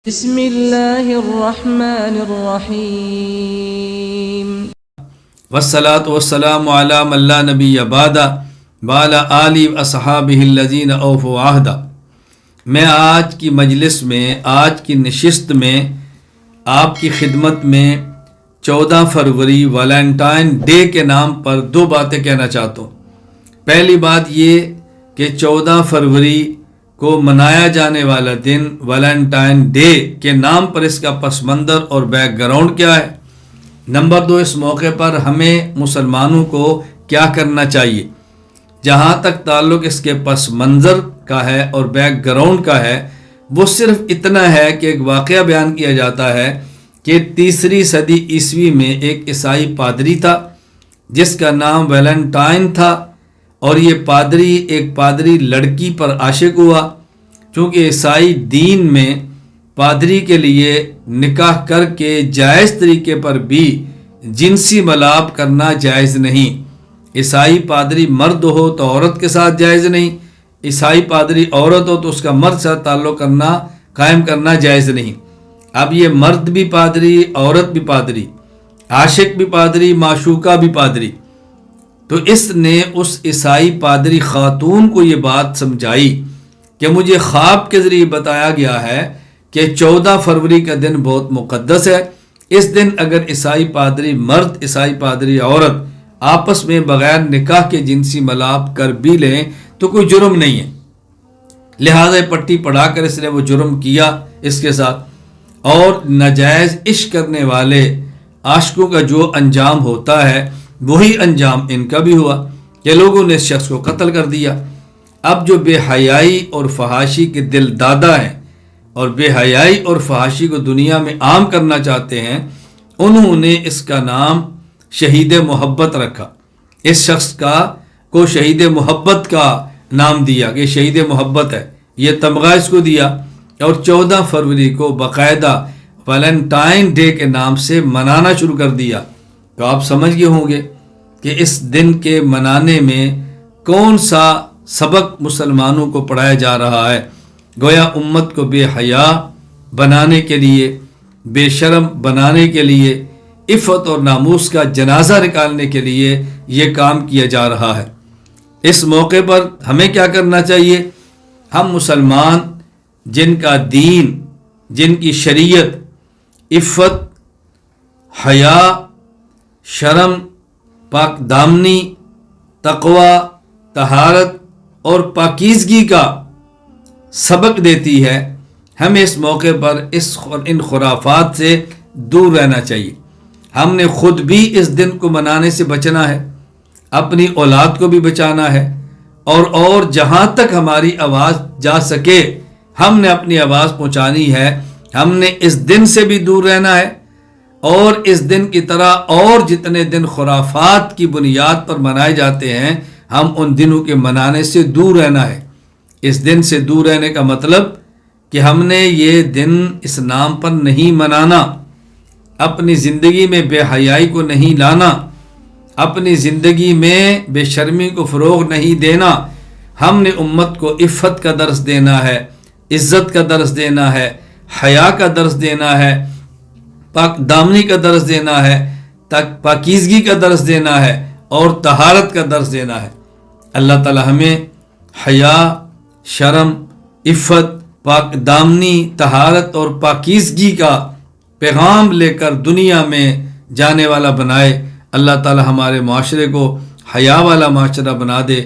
بسم اللہ الرحمن الرحیم والصلاة والسلام علی من لا نبی بعد وعلی آلہ واصحابہ الذین اوفوا عہدہ۔ میں آج کی مجلس میں، آج کی نشست میں آپ کی خدمت میں 14 فروری ویلنٹائن ڈے کے نام پر 2 باتیں کہنا چاہتا ہوں۔ پہلی بات یہ کہ 14 فروری کو منایا جانے والا دن ویلنٹائن ڈے کے نام پر اس کا پس منظر اور بیک گراؤنڈ کیا ہے۔ نمبر 2، اس موقع پر ہمیں مسلمانوں کو کیا کرنا چاہیے۔ جہاں تک تعلق اس کے پس منظر کا ہے اور بیک گراؤنڈ کا ہے، وہ صرف اتنا ہے کہ ایک واقعہ بیان کیا جاتا ہے کہ 3 صدی عیسوی میں ایک عیسائی پادری تھا جس کا نام ویلنٹائن تھا، اور یہ پادری ایک پادری لڑکی پر عاشق ہوا۔ چونکہ عیسائی دین میں پادری کے لیے نکاح کر کے جائز طریقے پر بھی جنسی ملاپ کرنا جائز نہیں۔ عیسائی پادری مرد ہو تو عورت کے ساتھ جائز نہیں، عیسائی پادری عورت ہو تو اس کا مرد سے تعلق قائم کرنا جائز نہیں۔ اب یہ مرد بھی پادری، عورت بھی پادری، عاشق بھی پادری، معشوقہ بھی پادری۔ تو اس نے اس عیسائی پادری خاتون کو یہ بات سمجھائی کہ مجھے خواب کے ذریعے بتایا گیا ہے کہ 14 فروری کا دن بہت مقدس ہے۔ اس دن اگر عیسائی پادری مرد، عیسائی پادری عورت آپس میں بغیر نکاح کے جنسی ملاپ کر بھی لیں تو کوئی جرم نہیں ہے، لہذا پٹی پڑھا کر اس نے وہ جرم کیا اس کے ساتھ۔ اور ناجائز عشق کرنے والے عاشقوں کا جو انجام ہوتا ہے وہی انجام ان کا بھی ہوا کہ لوگوں نے اس شخص کو قتل کر دیا۔ اب جو بے حیائی اور فحاشی کے دل دادا ہیں اور بے حیائی اور فحاشی کو دنیا میں عام کرنا چاہتے ہیں، انہوں نے اس کا نام شہید محبت رکھا۔ اس شخص کو شہید محبت کا نام دیا کہ شہید محبت ہے، یہ تمغہ اس کو دیا، اور 14 فروری کو باقاعدہ ویلنٹائن ڈے کے نام سے منانا شروع کر دیا۔ تو آپ سمجھ گئے ہوں گے کہ اس دن کے منانے میں کون سا سبق مسلمانوں کو پڑھایا جا رہا ہے۔ گویا امت کو بے حیا بنانے کے لیے، بے شرم بنانے کے لیے، عفت اور ناموس کا جنازہ نکالنے کے لیے یہ کام کیا جا رہا ہے۔ اس موقع پر ہمیں کیا کرنا چاہیے؟ ہم مسلمان جن کا دین، جن کی شریعت عفت، حیا، شرم، پاک دامنی، تقوی، طہارت اور پاکیزگی کا سبق دیتی ہے، ہمیں اس موقع پر ان خرافات سے دور رہنا چاہیے۔ ہم نے خود بھی اس دن کو منانے سے بچنا ہے، اپنی اولاد کو بھی بچانا ہے، اور جہاں تک ہماری آواز جا سکے ہم نے اپنی آواز پہنچانی ہے۔ ہم نے اس دن سے بھی دور رہنا ہے، اور اس دن کی طرح اور جتنے دن خرافات کی بنیاد پر منائے جاتے ہیں، ہم ان دنوں کے منانے سے دور رہنا ہے۔ اس دن سے دور رہنے کا مطلب کہ ہم نے یہ دن اس نام پر نہیں منانا، اپنی زندگی میں بے حیائی کو نہیں لانا، اپنی زندگی میں بے شرمی کو فروغ نہیں دینا۔ ہم نے امت کو عفت کا درس دینا ہے، عزت کا درس دینا ہے، حیا کا درس دینا ہے، پاک دامنی کا درس دینا ہے، پاکیزگی کا درس دینا ہے، اور طہارت کا درس دینا ہے۔ اللہ تعالی ہمیں حیا، شرم، عفت، پاک دامنی، طہارت اور پاکیزگی کا پیغام لے کر دنیا میں جانے والا بنائے۔ اللہ تعالی ہمارے معاشرے کو حیا والا معاشرہ بنا دے۔